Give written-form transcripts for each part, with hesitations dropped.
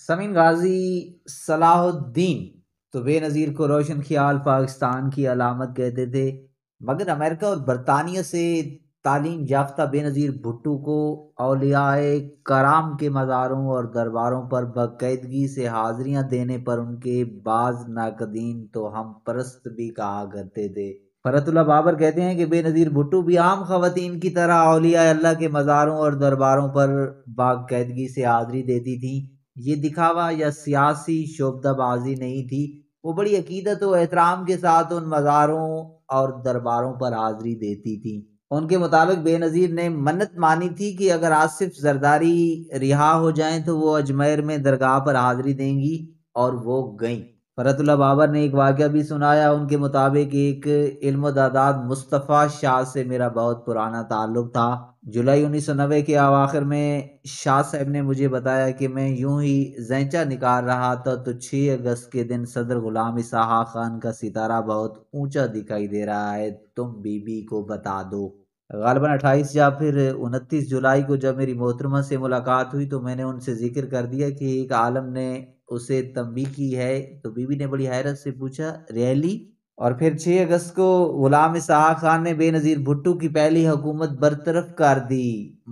سمین غازی صلاح الدین تو بے نظیر کو روشن خیال پاکستان کی علامت کہتے تھے، مگر امریکہ اور برطانیہ سے تعلیم یافتہ بے نظیر بھٹو کو اولیاء کرام کے مزاروں اور درباروں پر باقاعدگی سے حاضریاں دینے پر ان کے بعض ناقدین تو ہم پرست بھی کہا کرتے تھے۔ فرت اللہ بابر کہتے ہیں کہ بے نظیر بھٹو بھی عام خواتین کی طرح اولیاء اللہ کے مزاروں اور درباروں پر باقاعدگی سے حاضری دیتی تھیں۔ یہ دکھاوا یا سیاسی شعبدہ بازی نہیں تھی، وہ بڑی عقیدت و احترام کے ساتھ ان مزاروں اور درباروں پر حاضری دیتی تھی۔ ان کے مطابق بے نظیر نے منت مانی تھی کہ اگر آصف زرداری رہا ہو جائیں تو وہ اجمیر میں درگاہ پر حاضری دیں گی، اور وہ گئیں۔ فرت اللہ بابر نے ایک واقعہ بھی سنایا۔ ان کے مطابق ایک علم و داداد مصطفیٰ شاہ سے میرا بہت پرانا تعلق تھا۔ جولائی 1990 کے اواخر میں شاہ صاحب نے مجھے بتایا کہ میں یوں ہی زینچہ نکال رہا تھا تو 6 اگست کے دن صدر غلام اسحاق خان کا ستارہ بہت اونچا دکھائی دے رہا ہے، تم بی بی کو بتا دو۔ غالباً 28 یا پھر 29 جولائی کو جب میری محترمہ سے ملاقات ہوئی تو میں نے ان سے ذکر کر دیا کہ ایک عالم نے اسے تنبیہ کی ہے، تو بی بی نے بڑی حیرت سے پوچھا ریئلی؟ اور پھر 6 اگست کو غلام اسحاق خان نے بے نظیر بھٹو کی پہلی حکومت برطرف کر دی۔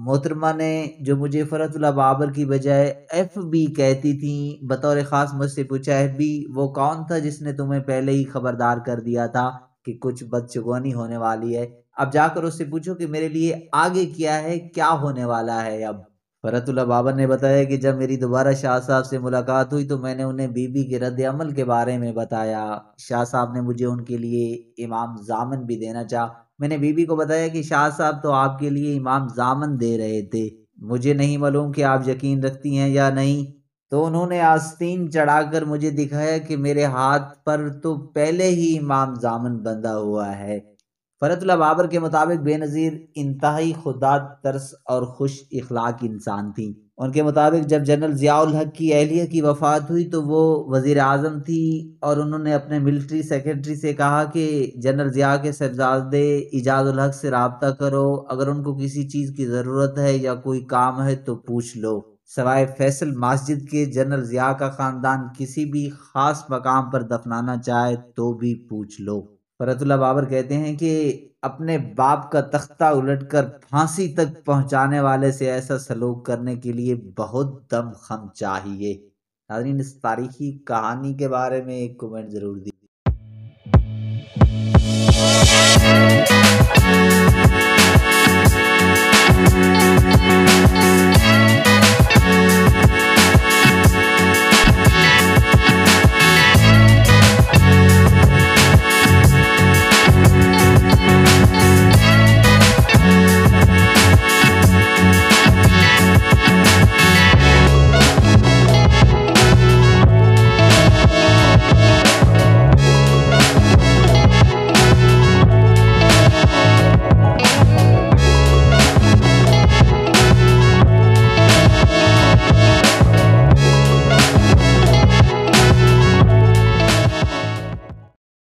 محترمہ نے جو مجھے فرت اللہ بابر کی بجائے ایف بی کہتی تھیں، بطور خاص مجھ سے پوچھا ایف بی وہ کون تھا جس نے تمہیں پہلے ہی خبردار کر دیا تھا کہ کچھ بدشگونی ہونے والی ہے؟ اب جا کر اس سے پوچھو کہ میرے لیے آگے کیا ہے، کیا ہونے والا ہے اب۔ فرت اللہ بابر نے بتایا کہ جب میری دوبارہ شاہ صاحب سے ملاقات ہوئی تو میں نے انہیں بی بی کے رد عمل کے بارے میں بتایا۔ شاہ صاحب نے مجھے ان کے لیے امام ضامن بھی دینا چاہا۔ میں نے بی بی کو بتایا کہ شاہ صاحب تو آپ کے لیے امام ضامن دے رہے تھے، مجھے نہیں معلوم کہ آپ یقین رکھتی ہیں یا نہیں۔ تو انہوں نے آستین چڑھا کر مجھے دکھایا کہ میرے ہاتھ پر تو پہلے ہی امام ضامن بندھا ہوا ہے۔ فرت اللہ بابر کے مطابق بے نظیر انتہائی خودداد ترس اور خوش اخلاق انسان تھی۔ ان کے مطابق جب جنرل ضیاء الحق کی اہلیہ کی وفات ہوئی تو وہ وزیر اعظم تھی، اور انہوں نے اپنے ملٹری سیکرٹری سے کہا کہ جنرل ضیاء کے صاحبزادے ایجاد الحق سے رابطہ کرو، اگر ان کو کسی چیز کی ضرورت ہے یا کوئی کام ہے تو پوچھ لو، سوائے فیصل مسجد کے جنرل ضیاء کا خاندان کسی بھی خاص مقام پر دفنانا چاہے تو بھی پوچھ لو۔ فرت اللہ بابر کہتے ہیں کہ اپنے باپ کا تختہ الٹ کر پھانسی تک پہنچانے والے سے ایسا سلوک کرنے کے لیے بہت دم خم چاہیے۔ ناظرین، اس تاریخی کہانی کے بارے میں ایک کمنٹ ضرور دیجیے۔